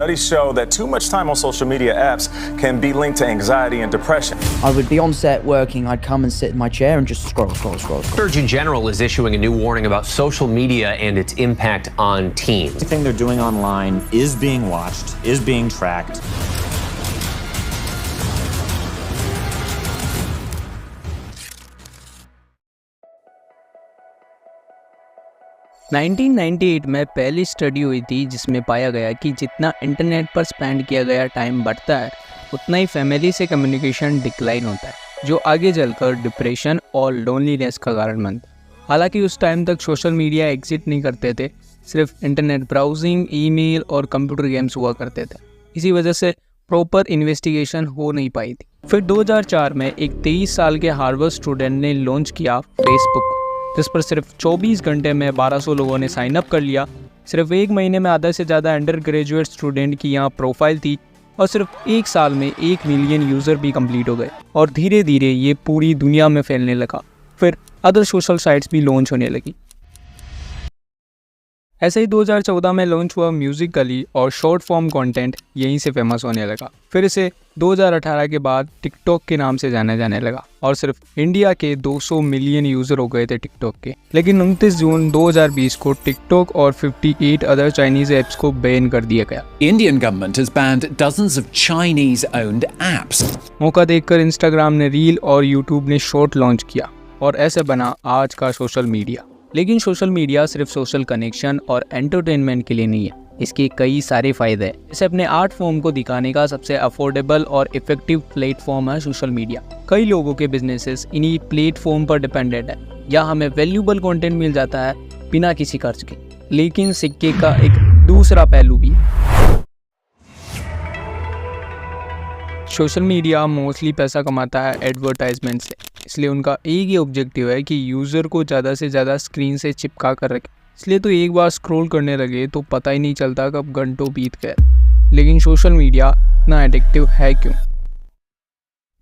Studies show that too much time on social media apps can be linked to anxiety and depression. I would be on set working, I'd come and sit in my chair and just scroll. Surgeon General is issuing a new warning about social media and its impact on teens. Everything they're doing online is being watched, is being tracked. Nineteen 1998 में पहली study हुई थी जिसमें पाया गया कि जितना internet पर स्पेंड किया गया टाइम बढ़ता है उतना ही फैमिली से कम्युनिकेशन डिक्लाइन होता है, जो आगे चलकर डिप्रेशन और लोनलीनेस का कारण बनता है। हालांकि उस टाइम तक सोशल मीडिया एग्जिस्ट नहीं करते थे, सिर्फ इंटरनेट ब्राउजिंग, ईमेल और कंप्यूटर गेम्स हुआ करते थे। इसी वजह से प्रॉपर इन्वेस्टिगेशन हो नहीं पाई थी। फिर 2004 में एक 23 साल के हार्वर्ड स्टूडेंट ने लॉन्च किया फेसबुक, जिस पर सिर्फ 24 घंटे में 1200 लोगों ने साइन अप कर लिया। सिर्फ एक महीने में आधा से ज़्यादा अंडर ग्रेजुएट स्टूडेंट की यहाँ प्रोफाइल थी और सिर्फ एक साल में 1 मिलियन यूज़र भी कंप्लीट हो गए और धीरे धीरे ये पूरी दुनिया में फैलने लगा। फिर अदर सोशल साइट्स भी लॉन्च होने लगी। ऐसे ही 2014 में लॉन्च हुआ म्यूजिकली और शॉर्ट फॉर्म कंटेंट यहीं से फेमस होने लगा। फिर इसे 2018 के बाद टिकटॉक के नाम से जाना जाने लगा और सिर्फ इंडिया के 200 मिलियन यूज़र हो गए थे टिकटॉक के। लेकिन 29 जून 2020 को टिकटॉक और 58 अदर चाइनीज़ ऐप्स को बैन कर दिया गया। Indian government has banned dozens of Chinese-owned apps. मौका देखकर इंस्टाग्राम ने रील और यूट्यूब ने शॉर्ट लॉन्च किया और ऐसे बना आज का सोशल मीडिया। लेकिन सोशल मीडिया सिर्फ सोशल कनेक्शन और एंटरटेनमेंट के लिए नहीं है, इसके कई सारे फ़ायदे हैं। इसे अपने आर्ट फॉर्म को दिखाने का सबसे अफोर्डेबल और इफेक्टिव प्लेटफॉर्म है सोशल मीडिया। कई लोगों के बिजनेसेस इन्हीं प्लेटफॉर्म पर डिपेंडेंट है, या हमें वैल्यूबल कंटेंट मिल जाता है बिना किसी खर्च के। लेकिन सिक्के का एक दूसरा पहलू भी है। सोशल मीडिया मोस्टली पैसा कमाता है एडवर्टाइजमेंट से, इसलिए उनका एक ही ऑब्जेक्टिव है कि यूज़र को ज़्यादा से ज़्यादा स्क्रीन से चिपका कर रखे। इसलिए तो एक बार स्क्रॉल करने लगे तो पता ही नहीं चलता कब घंटों बीत गए। लेकिन सोशल मीडिया इतना एडिक्टिव है क्यों?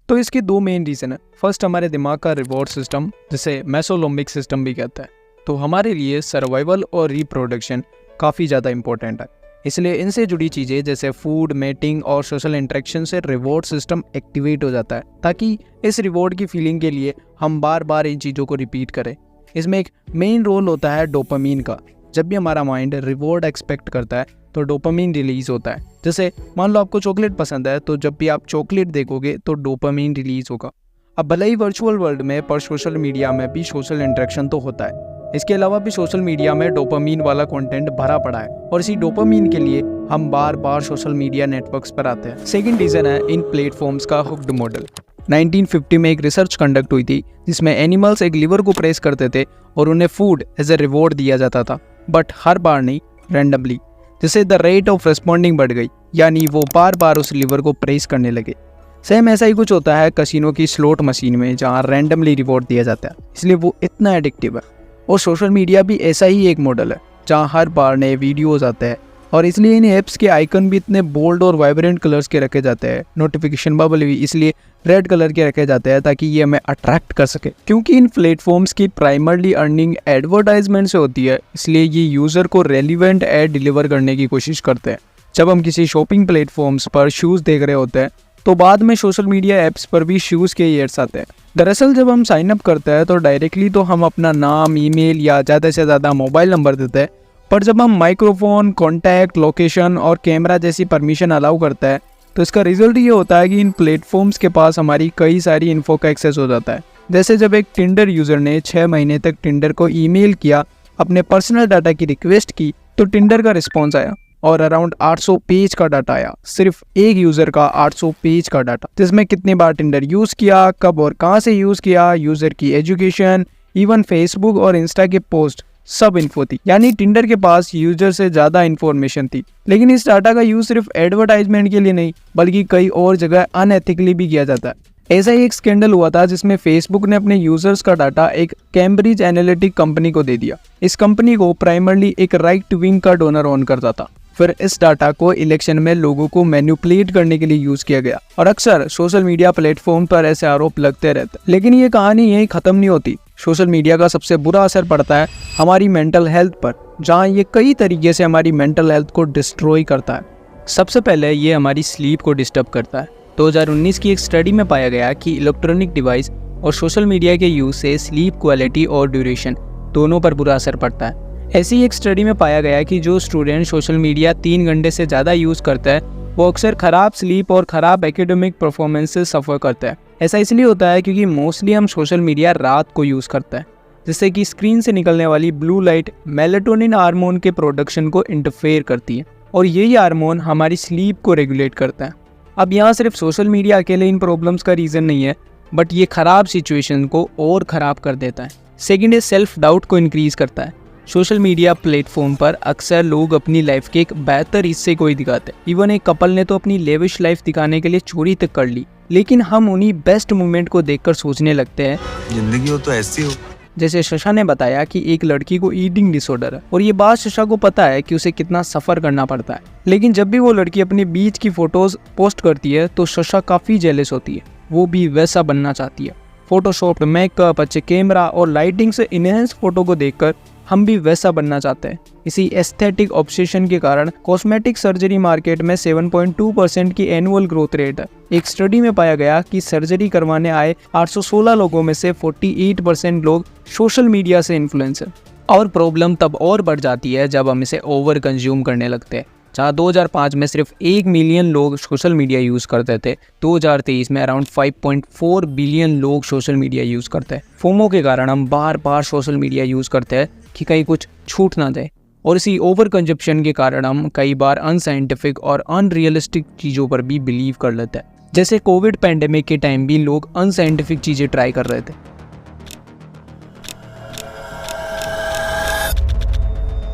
तो इसके दो मेन रीज़न है। फर्स्ट, हमारे दिमाग का रिवॉर्ड सिस्टम, जिसे मेसोलिम्बिक सिस्टम भी कहता है, तो हमारे लिए सर्वाइवल और रिप्रोडक्शन काफ़ी ज़्यादा इंपॉर्टेंट है। इसलिए इनसे जुड़ी चीज़ें जैसे फूड, मेटिंग और सोशल इंटरेक्शन से रिवॉर्ड सिस्टम एक्टिवेट हो जाता है, ताकि इस रिवॉर्ड की फीलिंग के लिए हम बार बार इन चीज़ों को रिपीट करें। इसमें एक मेन रोल होता है डोपामीन का। जब भी हमारा माइंड रिवॉर्ड एक्सपेक्ट करता है तो डोपामीन रिलीज होता है। जैसे मान लो आपको चॉकलेट पसंद है, तो जब भी आप चॉकलेट देखोगे तो डोपामीन रिलीज होगा। अब भले ही वर्चुअल वर्ल्ड में, पर सोशल मीडिया में भी सोशल इंटरेक्शन तो होता है। इसके अलावा भी सोशल मीडिया में डोपामीन वाला कंटेंट भरा पड़ा है और इसी डोपामीन के लिए हम बार बार सोशल मीडिया नेटवर्क्स पर आते हैं। सेकंड रीज़न है इन प्लेटफॉर्म्स का हुक्ड मॉडल। 1950 में एक रिसर्च कंडक्ट हुई थी जिसमें एनिमल्स एक लिवर को प्रेस करते थे और उन्हें फूड एज ए रिवॉर्ड दिया जाता था, बट हर बार नहीं, रैंडमली, जिससे द रेट ऑफ रिस्पॉन्डिंग बढ़ गई, यानी वो बार बार उस लिवर को प्रेस करने लगे। सेम ऐसा ही कुछ होता है कसिनो की स्लॉट मशीन में, जहाँ रैंडमली रिवॉर्ड दिया जाता है, इसलिए वो इतना एडिक्टिव है। और सोशल मीडिया भी ऐसा ही एक मॉडल है जहाँ हर बार नए वीडियोज़ आते हैं और इसलिए इन ऐप्स के आइकन भी इतने बोल्ड और वाइब्रेंट कलर्स के रखे जाते हैं। नोटिफिकेशन बबल भी इसलिए रेड कलर के रखे जाते हैं ताकि ये हमें अट्रैक्ट कर सके। क्योंकि इन प्लेटफॉर्म्स की प्राइमरली अर्निंग एडवर्टाइजमेंट से होती है, इसलिए ये यूज़र को रेलिवेंट ऐड डिलीवर करने की कोशिश करते हैं। जब हम किसी शॉपिंग प्लेटफॉर्म्स पर शूज़ देख रहे होते हैं तो बाद में सोशल मीडिया ऐप्स पर भी शूज़ के एड्स आते हैं। दरअसल जब हम साइन अप करते हैं तो डायरेक्टली तो हम अपना नाम, ईमेल या ज़्यादा से ज़्यादा मोबाइल नंबर देते हैं, पर जब हम माइक्रोफोन, कॉन्टैक्ट, लोकेशन और कैमरा जैसी परमिशन अलाउ करता है तो इसका रिजल्ट ये होता है कि इन प्लेटफॉर्म्स के पास हमारी कई सारी इन्फो का एक्सेस हो जाता है। जैसे जब एक टिंडर यूज़र ने 6 महीने तक टिंडर को ईमेल किया, अपने पर्सनल डाटा की रिक्वेस्ट की, तो टिंडर का रिस्पॉन्स आया और अराउंड 800 पेज का डाटा आया। सिर्फ एक यूज़र का 800 पेज का डाटा, जिसमें कितनी बार टिंडर यूज़ किया, कब और कहाँ से यूज़ किया, यूज़र की एजुकेशन, इवन फेसबुक और इंस्टा के पोस्ट, सब इन्फो थी। यानी टिंडर के पास यूजर से ज़्यादा इन्फॉर्मेशन थी। लेकिन इस डाटा का यूज़ सिर्फ एडवर्टाइजमेंट के लिए नहीं, बल्कि कई और जगह अनएथिकली भी किया जाता है। ऐसा ही एक स्कैंडल हुआ था जिसमें फेसबुक ने अपने यूजर्स का डाटा एक कैम्ब्रिज एनालिटिक कंपनी को दे दिया। इस कंपनी को प्राइमरली एक राइट विंग का डोनर ओन करता था। फिर इस डाटा को इलेक्शन में लोगों को मैनिपुलेट करने के लिए यूज किया गया और अक्सर सोशल मीडिया प्लेटफॉर्म पर ऐसे आरोप लगते रहते। लेकिन ये कहानी यही खत्म नहीं होती। सोशल मीडिया का सबसे बुरा असर पड़ता है हमारी मेंटल हेल्थ पर, जहाँ ये कई तरीके से हमारी मेंटल हेल्थ को डिस्ट्रॉय करता है। सबसे पहले ये हमारी स्लीप को डिस्टर्ब करता है। 2019 की एक स्टडी में पाया गया कि इलेक्ट्रॉनिक डिवाइस और सोशल मीडिया के यूज़ से स्लीप क्वालिटी और ड्यूरेशन दोनों पर बुरा असर पड़ता है। ऐसी ही एक स्टडी में पाया गया कि जो स्टूडेंट सोशल मीडिया 3 घंटे से ज़्यादा यूज़ करता है वो अक्सर ख़राब स्लीप और ख़राब एकेडमिक परफॉर्मेंस से सफ़र करता है। ऐसा इसलिए होता है क्योंकि मोस्टली हम सोशल मीडिया रात को यूज़ करते हैं, जिससे कि स्क्रीन से निकलने वाली ब्लू लाइट मेलाटोनिन हार्मोन के प्रोडक्शन को इंटरफेयर करती है और यही हार्मोन हमारी स्लीप को रेगुलेट करता है। अब यहाँ सिर्फ सोशल मीडिया अकेले इन प्रॉब्लम्स का रीज़न नहीं है, बट ये ख़राब सिचुएशन को और ख़राब कर देता है। सेकेंड, ये सेल्फ डाउट को इंक्रीज़ करता है। सोशल मीडिया प्लेटफॉर्म पर अक्सर लोग अपनी लाइफ के एक बेहतर हिस्से को ही दिखाते हैं। इवन एक कपल ने तो अपनी लेविश लाइफ दिखाने के लिए चोरी तक कर ली, लेकिन हम उन्हीं बेस्ट मोमेंट को देखकर सोचने लगते हैं जिंदगी हो तो ऐसी हो। जैसे शशा ने बताया कि एक लड़की को ईटिंग डिसऑर्डर है और ये बात शशा को पता है कि उसे कितना सफ़र करना पड़ता है, लेकिन जब भी वो लड़की अपनी बीच की फ़ोटोज़ पोस्ट करती है तो शशा काफ़ी जेलस होती है। वो भी वैसा बनना चाहती है। फोटोशॉप, मेकअप, अच्छे कैमरा और लाइटिंग से इनहेंस फोटो को देखकर हम भी वैसा बनना चाहते हैं। इसी एस्थेटिक ऑब्सेशन के कारण कॉस्मेटिक सर्जरी मार्केट में 7.2% की एनुअल ग्रोथ रेट है। एक स्टडी में पाया गया कि सर्जरी करवाने आए 816 लोगों में से 48% लोग सोशल मीडिया से इन्फ्लुएंस है। और प्रॉब्लम तब और बढ़ जाती है जब हम इसे ओवर कंज्यूम करने लगते हैं। जहाँ 2005 में सिर्फ 1 मिलियन लोग सोशल मीडिया यूज़ करते थे, 2023 में अराउंड 5.4 बिलियन लोग सोशल मीडिया यूज़ करते हैं। फोमो के कारण हम बार बार सोशल मीडिया यूज़ करते हैं कि कहीं कुछ छूट ना जाए, और इसी ओवर कंजप्शन के कारण हम कई बार अनसाइंटिफिक और अनरियलिस्टिक चीज़ों पर भी बिलीव कर लेते हैं। जैसे कोविड पैंडेमिक के टाइम भी लोग अनसाइंटिफिक चीज़ें ट्राई कर रहे थे,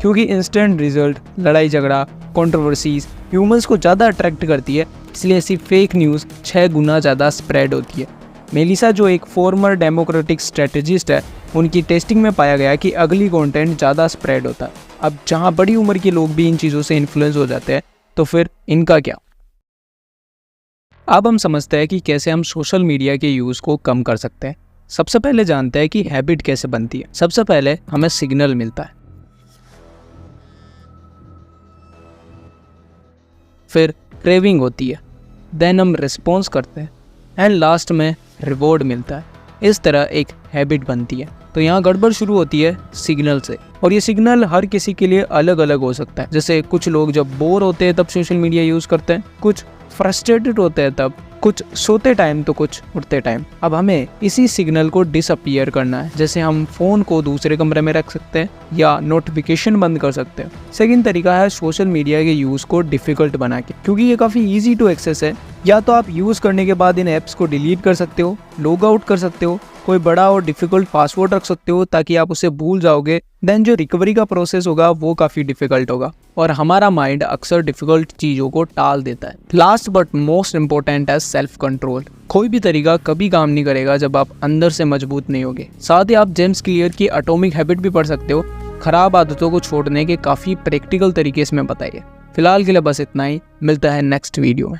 क्योंकि इंस्टेंट रिजल्ट, लड़ाई झगड़ा, कंट्रोवर्सीज ह्यूमंस को ज़्यादा अट्रैक्ट करती है, इसलिए ऐसी फेक न्यूज़ 6 गुना ज़्यादा स्प्रेड होती है। मेलिसा, जो एक फॉर्मर डेमोक्रेटिक स्ट्रेटजिस्ट है, उनकी टेस्टिंग में पाया गया कि अगली कंटेंट ज़्यादा स्प्रेड होता है। अब जहाँ बड़ी उम्र के लोग भी इन चीज़ों से इन्फ्लुएंस हो जाते हैं, तो फिर इनका क्या? अब हम समझते हैं कि कैसे हम सोशल मीडिया के यूज़ को कम कर सकते हैं। सबसे पहले जानते हैं कि हैबिट कैसे बनती है। सबसे पहले हमें सिग्नल मिलता है, फिर क्रेविंग होती है, देन हम रिस्पॉन्स करते हैं, एंड लास्ट में रिवॉर्ड मिलता है। इस तरह एक हैबिट बनती है। तो यहाँ गड़बड़ शुरू होती है सिग्नल से, और ये सिग्नल हर किसी के लिए अलग अलग हो सकता है। जैसे कुछ लोग जब बोर होते हैं तब सोशल मीडिया यूज़ करते हैं, कुछ फ्रस्ट्रेटेड होते हैं तब, कुछ सोते टाइम तो कुछ उठते टाइम। अब हमें इसी सिग्नल को डिसअपीयर करना है। जैसे हम फ़ोन को दूसरे कमरे में रख सकते हैं या नोटिफिकेशन बंद कर सकते हैं। सेकंड तरीका है सोशल मीडिया के यूज़ को डिफ़िकल्ट बना के, क्योंकि ये काफ़ी ईजी टू एक्सेस है। या तो आप यूज़ करने के बाद इन ऐप्स को डिलीट कर सकते हो, लॉग आउट कर सकते हो, कोई बड़ा और डिफ़िकल्ट पासवर्ड रख सकते हो ताकि आप उसे भूल जाओगे। देन जो रिकवरी का प्रोसेस होगा वो काफ़ी डिफ़िकल्ट होगा, और हमारा माइंड अक्सर डिफ़िकल्ट चीज़ों को टाल देता है। लास्ट बट मोस्ट इंपॉर्टेंट है सेल्फ कंट्रोल। कोई भी तरीका कभी काम नहीं करेगा जब आप अंदर से मजबूत नहीं होगे। साथ ही आप जेम्स क्लियर की एटॉमिक हैबिट भी पढ़ सकते हो। खराब आदतों को छोड़ने के काफ़ी प्रैक्टिकल तरीके इसमें बताइए। फिलहाल के लिए बस इतना ही, मिलता है नेक्स्ट वीडियो में।